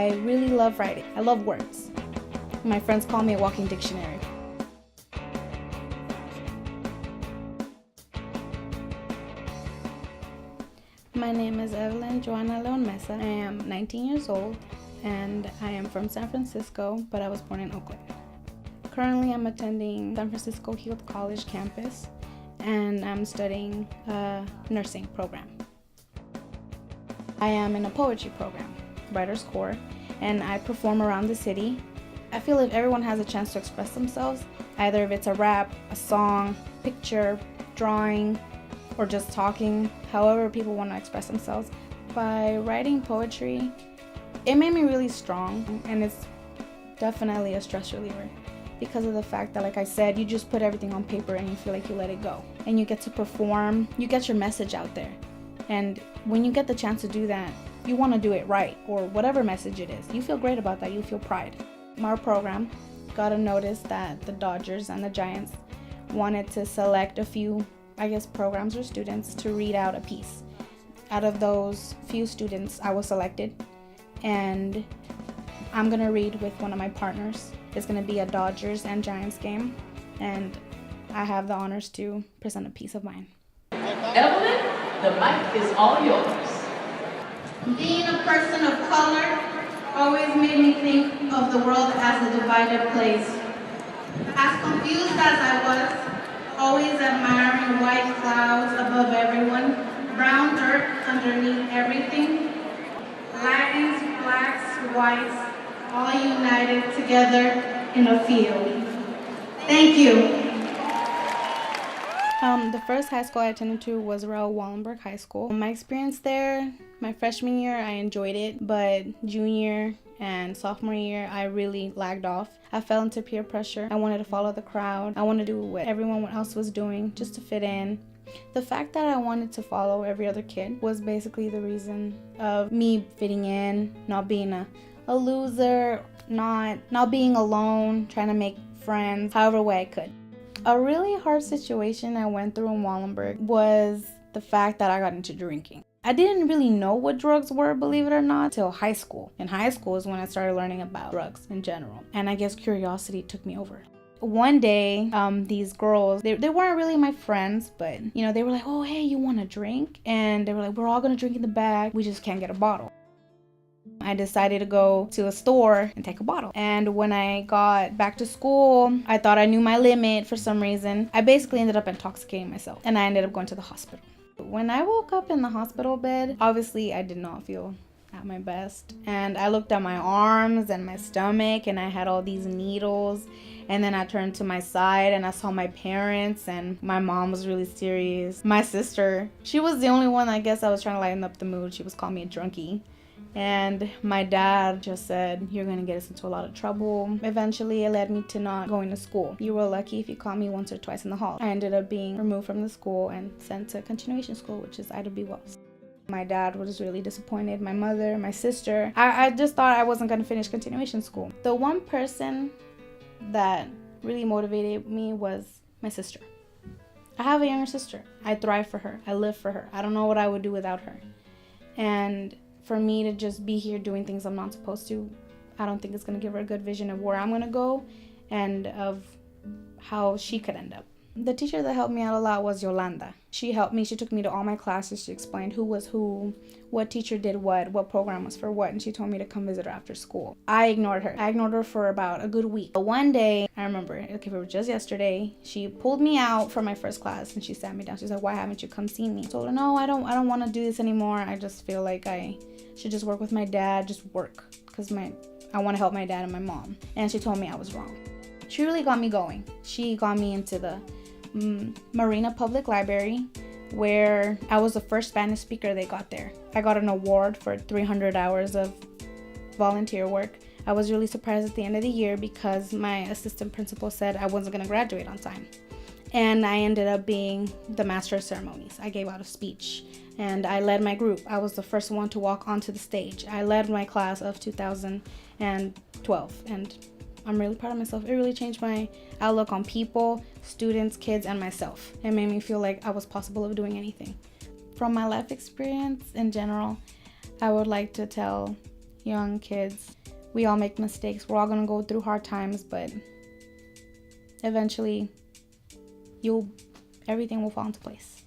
I really love writing. I love words. My friends call me a walking dictionary. My name is Evelyn Joanna Leon Mesa. I am 19 years old and I am from San Francisco, but I was born in Oakland. Currently, I'm attending San Francisco Heald College campus and I'm studying a nursing program. I am in a poetry program, Writer's Corps, and I perform around the city. I feel if everyone has a chance to express themselves, either if it's a rap, a song, picture, drawing, or just talking, however people want to express themselves. By writing poetry, it made me really strong, and it's definitely a stress reliever because of the fact that, like I said, you just put everything on paper and you feel like you let it go. And you get to perform, you get your message out there. And when you get the chance to do that, you want to do it right, or whatever message it is. You feel great about that, you feel pride. Our program got a notice that the Dodgers and the Giants wanted to select a few programs or students to read out a piece. Out of those few students, I was selected, and I'm gonna read with one of my partners. It's gonna be a Dodgers and Giants game, and I have the honors to present a piece of mine. Evelyn, the mic is all yours. Being a person of color always made me think of the world as a divided place. As confused as I was, always admiring white clouds above everyone, brown dirt underneath everything. Latins, blacks, whites, all united together in a field. Thank you. The first high school I attended to was Reel Wallenberg High School. My experience there, my freshman year, I enjoyed it, but junior and sophomore year, I really lagged off. I fell into peer pressure. I wanted to follow the crowd. I wanted to do what everyone else was doing just to fit in. The fact that I wanted to follow every other kid was basically the reason of me fitting in, not being a loser, not being alone, trying to make friends however way I could. A really hard situation I went through in Wallenberg was the fact that I got into drinking. I didn't really know what drugs were, believe it or not, till high school. In high school is when I started learning about drugs in general. And I guess curiosity took me over. One day, these girls, they weren't really my friends, but they were like, oh, hey, you want a drink? And they were like, we're all gonna drink in the bag. We just can't get a bottle. I decided to go to a store and take a bottle. And when I got back to school, I thought I knew my limit for some reason. I basically ended up intoxicating myself and I ended up going to the hospital. When I woke up in the hospital bed, obviously I did not feel at my best. And I looked at my arms and my stomach and I had all these needles. And then I turned to my side and I saw my parents, and my mom was really serious. My sister, she was the only one I guess I was trying to lighten up the mood. She was calling me a drunkie. And my dad just said, you're going to get us into a lot of trouble. Eventually, it led me to not going to school. You were lucky if you caught me once or twice in the hall. I ended up being removed from the school and sent to continuation school, which is Ida B. Wells. My dad was really disappointed. My mother, my sister. I just thought I wasn't going to finish continuation school. The one person that really motivated me was my sister. I have a younger sister. I thrive for her. I live for her. I don't know what I would do without her. And for me to just be here doing things I'm not supposed to, I don't think it's going to give her a good vision of where I'm going to go and of how she could end up. The teacher that helped me out a lot was Yolanda. She helped me. She took me to all my classes. She explained who was who, what teacher did what program was for what, and she told me to come visit her after school. I ignored her. I ignored her for about a good week. But one day, I remember, it was just yesterday, she pulled me out for my first class and she sat me down. She said, why haven't you come see me? I told her, no, I don't want to do this anymore. I just feel like I should just work with my dad, just work, because I want to help my dad and my mom. And she told me I was wrong. She really got me going. She got me into the Marina Public Library, where I was the first Spanish speaker they got there. I got an award for 300 hours of volunteer work. I was really surprised at the end of the year because my assistant principal said I wasn't going to graduate on time. And I ended up being the master of ceremonies. I gave out a speech and I led my group. I was the first one to walk onto the stage. I led my class of 2012 and I'm really proud of myself. It really changed my outlook on people, students, kids, and myself. It made me feel like I was possible of doing anything. From my life experience in general, I would like to tell young kids. We all make mistakes. We're all gonna go through hard times, but eventually everything will fall into place.